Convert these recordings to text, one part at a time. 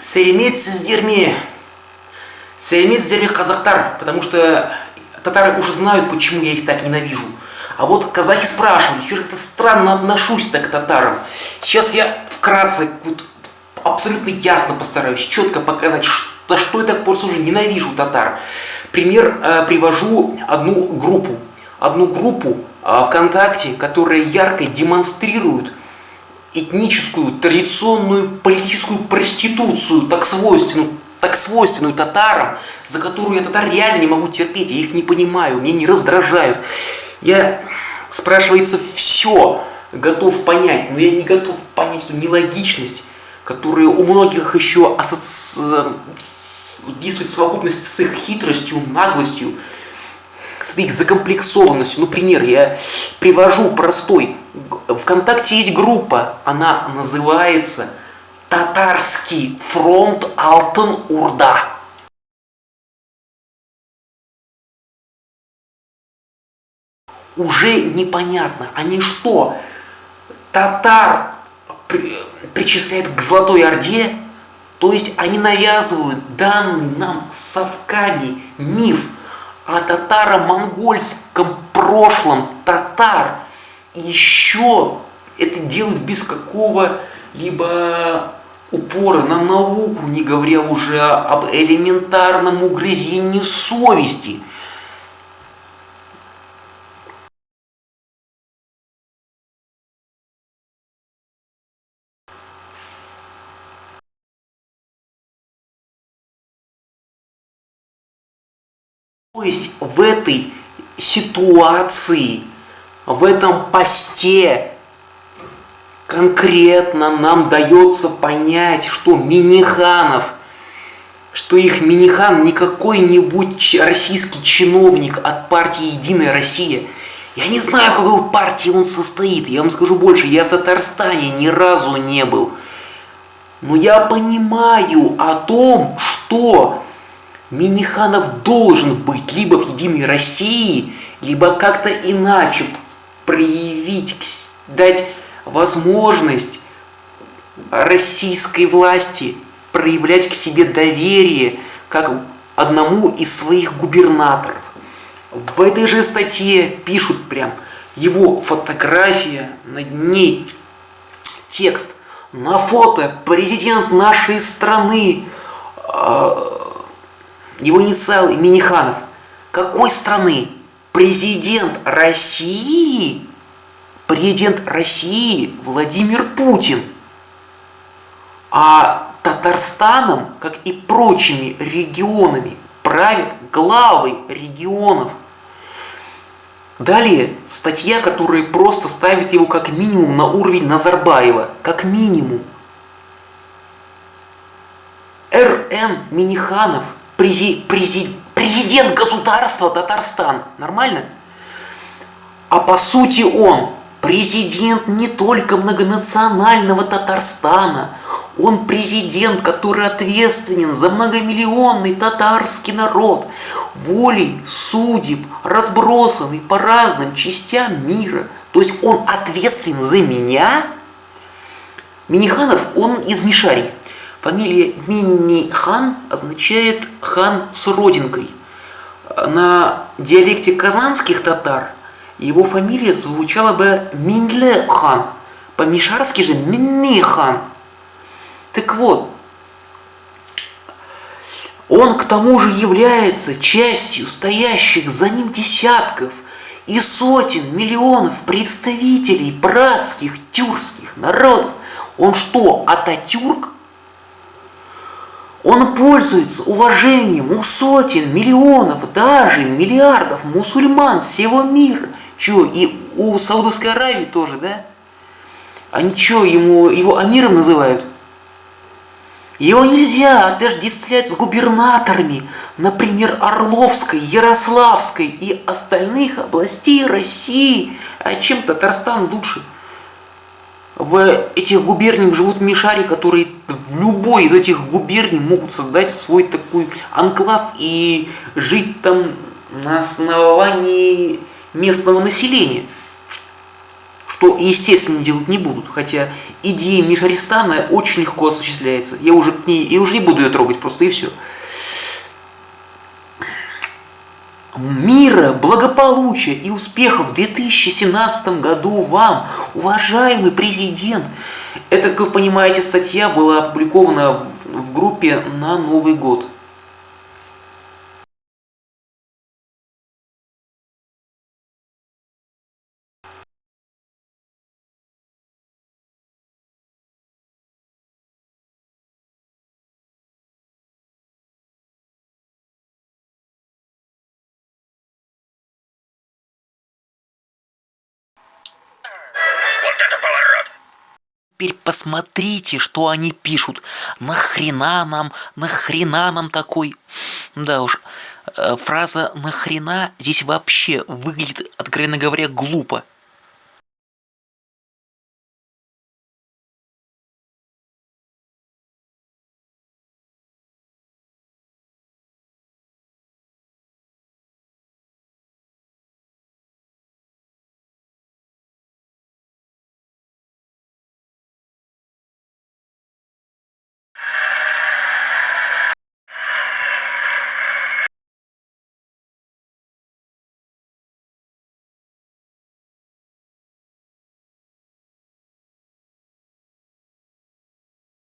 Сәлемет сіздерме казахтар, потому что татары уже знают, почему я их так ненавижу. А вот казахи спрашивали, что же как-то странно отношусь так к татарам. Сейчас я вкратце, вот, абсолютно ясно постараюсь, четко показать, за что я так просто уже ненавижу татар. Пример привожу одну группу ВКонтакте, которая ярко демонстрирует этническую, традиционную политическую проституцию, так свойственную татарам, за которую я татар реально не могу терпеть, я их не понимаю, меня не раздражают. Я, спрашивается, все готов понять, но я не готов понять эту нелогичность, которая у многих еще действует в совокупности с их хитростью, наглостью, с их закомплексованностью. Например, я привожу простой. ВКонтакте есть группа, она называется «Татарский фронт Алтын-Урда». Уже непонятно, они что, татар причисляют к Золотой Орде? То есть они навязывают данный нам совками миф о татаро-монгольском прошлом татар. И еще это делают без какого-либо упора на науку, не говоря уже об элементарном угрызении совести. То есть в этой ситуации, в этом посте конкретно нам дается понять, что Минниханов, что их Миннихан не какой-нибудь российский чиновник от партии «Единая Россия». Я не знаю, в какой партии он состоит, я вам скажу больше, я в Татарстане ни разу не был. Но я понимаю о том, что Минниханов должен быть либо в «Единой России», либо как-то иначе проявить, дать возможность российской власти проявлять к себе доверие, как одному из своих губернаторов. В этой же статье пишут прям его фотография, над ней текст. На фото президент нашей страны, его инициалы Минниханов. Какой страны? Президент России? Президент России Владимир Путин. А Татарстаном, как и прочими регионами, правят главы регионов. Далее статья, которая просто ставит его как минимум на уровень Назарбаева. Как минимум. Р.Н. Минниханов. Президент государства Татарстан. Нормально? А по сути он президент не только многонационального Татарстана. Он президент, который ответственен за многомиллионный татарский народ, волей судеб, разбросанный по разным частям мира. То есть он ответственен за меня? Минниханов, он из Мишари. Фамилия Миннихан означает хан с родинкой. На диалекте казанских татар его фамилия звучала бы Минле-хан. По-мишарски же Миннихан. Так вот, он к тому же является частью стоящих за ним десятков и сотен миллионов представителей братских тюркских народов. Он что, Ататюрк? Он пользуется уважением у сотен, миллионов, даже миллиардов мусульман всего мира. Че, и у Саудовской Аравии тоже, да? Они что, его амиром называют? Его нельзя отождествлять с губернаторами, например, Орловской, Ярославской и остальных областей России. А чем Татарстан лучше? В этих губерниях живут мишари, которые в любой из этих губерний могут создать свой такой анклав и жить там на основании местного населения. Что, естественно, делать не будут, хотя идея Мишаристана очень легко осуществляется. Я уже не буду ее трогать, просто и все. Мира, благополучия и успехов в 2017 году вам, уважаемый президент. Это, как вы понимаете, статья была опубликована в группе на Новый год. Теперь посмотрите, что они пишут. Нахрена нам такой... Да уж, фраза «нахрена» здесь вообще выглядит, откровенно говоря, глупо.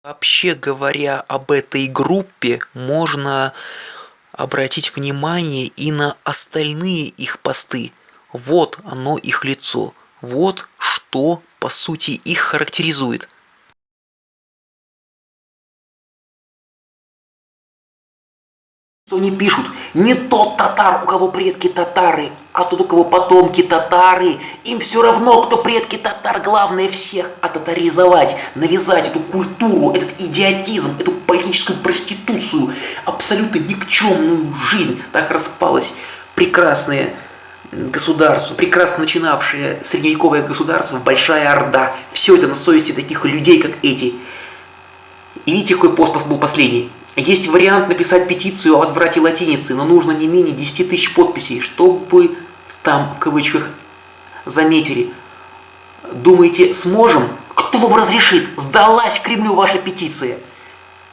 Вообще говоря об этой группе, можно обратить внимание и на остальные их посты. Вот оно их лицо. Вот что, по сути, их характеризует. Что они пишут? Не тот татар, у кого предки татары, а тот, у кого потомки татары. Им все равно, кто предки татар. Главное всех оттатаризовать, навязать эту культуру, этот идиотизм, эту политическую проституцию, абсолютно никчемную жизнь. Так распалось прекрасное государство, прекрасно начинавшее средневековое государство, Большая Орда. Все это на совести таких людей, как эти. И видите, какой пост был последний. Есть вариант написать петицию о возврате латиницы, но нужно не менее 10 тысяч подписей, чтобы там, в кавычках, заметили. Думаете, сможем? Кто вам разрешит? Сдалась Кремлю ваша петиция.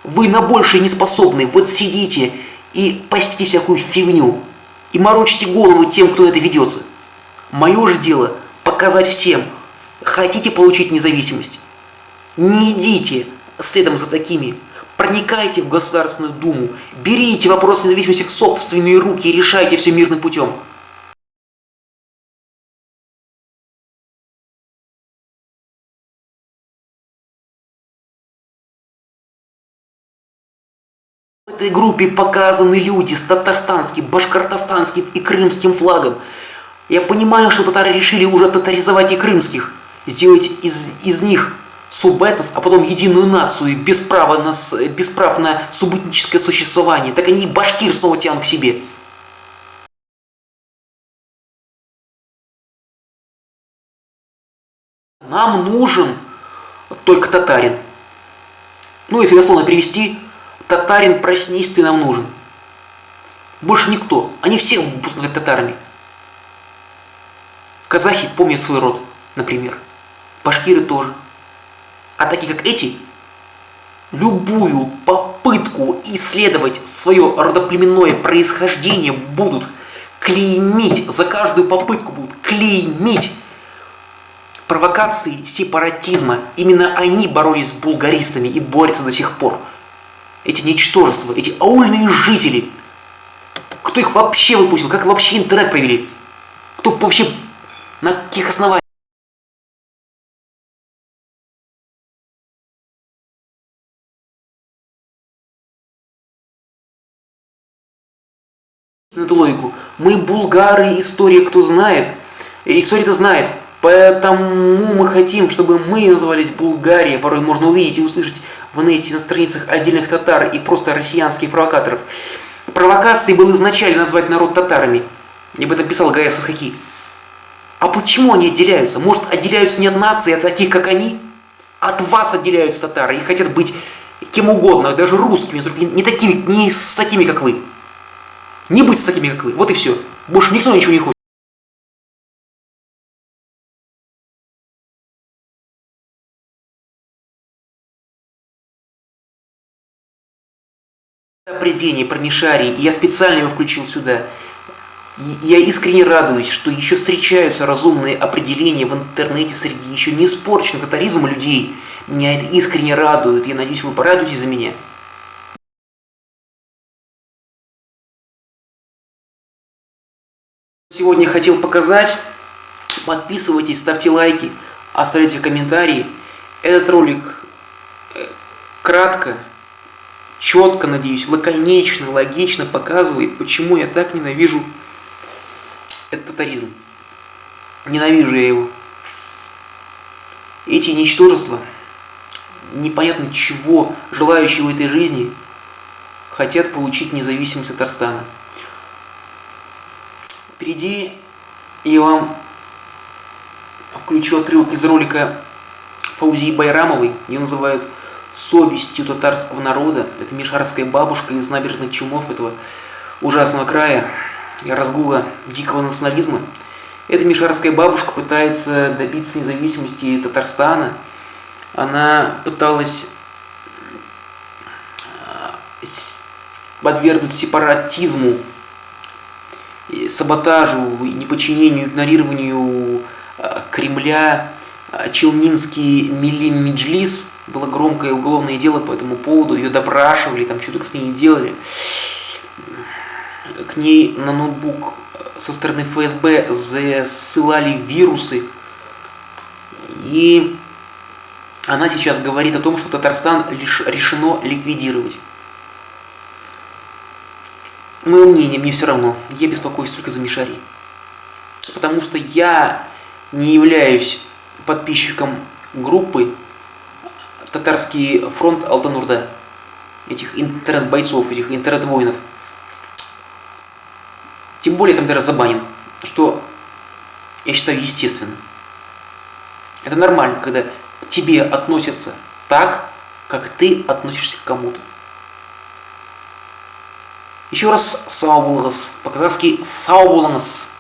Вы на большее не способны. Вот сидите и постите всякую фигню. И морочите голову тем, кто на это ведется. Мое же дело показать всем. Хотите получить независимость? Не идите следом за такими. Проникайте в Государственную Думу, берите вопрос независимости в собственные руки и решайте все мирным путем. В этой группе показаны люди с татарстанским, башкортостанским и крымским флагом. Я понимаю, что татары решили уже татаризовать и крымских, сделать из них субэтнос, а потом единую нацию без прав на субэтническое существование. Так они и башкир снова тянут к себе. Нам нужен только татарин. Ну, если дословно перевести, татарин, проснись, ты нам нужен. Больше никто. Они все будут называть татарами. Казахи помнят свой род, например. Башкиры тоже. А такие, как эти, любую попытку исследовать свое родоплеменное происхождение будут клеймить, за каждую попытку будут клеймить. Провокации сепаратизма. Именно они боролись с булгаристами и борются до сих пор. Эти ничтожества, эти аульные жители. Кто их вообще выпустил? Как вообще интернет провели? Кто вообще на каких основаниях? Эту логику. Мы булгары, история кто знает. История-то знает. Поэтому мы хотим, чтобы мы назывались Булгария. Порой можно увидеть и услышать в инете на страницах отдельных татар и просто россиянских провокаторов. Провокацией было изначально назвать народ татарами. Я об этом писал Гая Сасхаки. А почему они отделяются? Может, отделяются не от нации, а от таких, как они? От вас отделяются татары и хотят быть кем угодно, даже русскими, только не с такими, как вы. Не быть с такими, как вы. Вот и все. Больше никто ничего не хочет. определение про Мишари, и я специально его включил сюда. Я искренне радуюсь, что еще встречаются разумные определения в интернете среди еще не испорченных катаризмом людей. Меня это искренне радует. Я надеюсь, вы порадуетесь за меня. Сегодня я хотел показать. Подписывайтесь, ставьте лайки, оставляйте комментарии. Этот ролик кратко, четко, надеюсь, лаконично, логично показывает, почему я так ненавижу этот татаризм. Ненавижу я его. Эти ничтожества, непонятно чего, желающие в этой жизни, хотят получить независимость от Татарстана. Впереди я вам включу отрывок из ролика Фаузии Байрамовой. Ее называют совестью татарского народа. Это мишарская бабушка из набережных Челнов, этого ужасного края, разгула дикого национализма. Эта мишарская бабушка пытается добиться независимости Татарстана. Она пыталась подвергнуть сепаратизму, саботажу, неподчинению, игнорированию Кремля Челнинский Милли Меджлис. Было громкое уголовное дело по этому поводу. Ее допрашивали, там что-то с ней делали. К ней на ноутбук со стороны ФСБ засылали вирусы. И она сейчас говорит о том, что Татарстан решено ликвидировать. Мое мнение, мне все равно. Я беспокоюсь только за Мишари. Потому что я не являюсь подписчиком группы Татарский фронт Алтан-Орда. Этих интернет-бойцов, этих интернет-воинов. Тем более там даже забанен. Что я считаю естественным. Это нормально, когда к тебе относятся так, как ты относишься к кому-то. Еще раз сау булгыз. По-казахски сау болыңыз.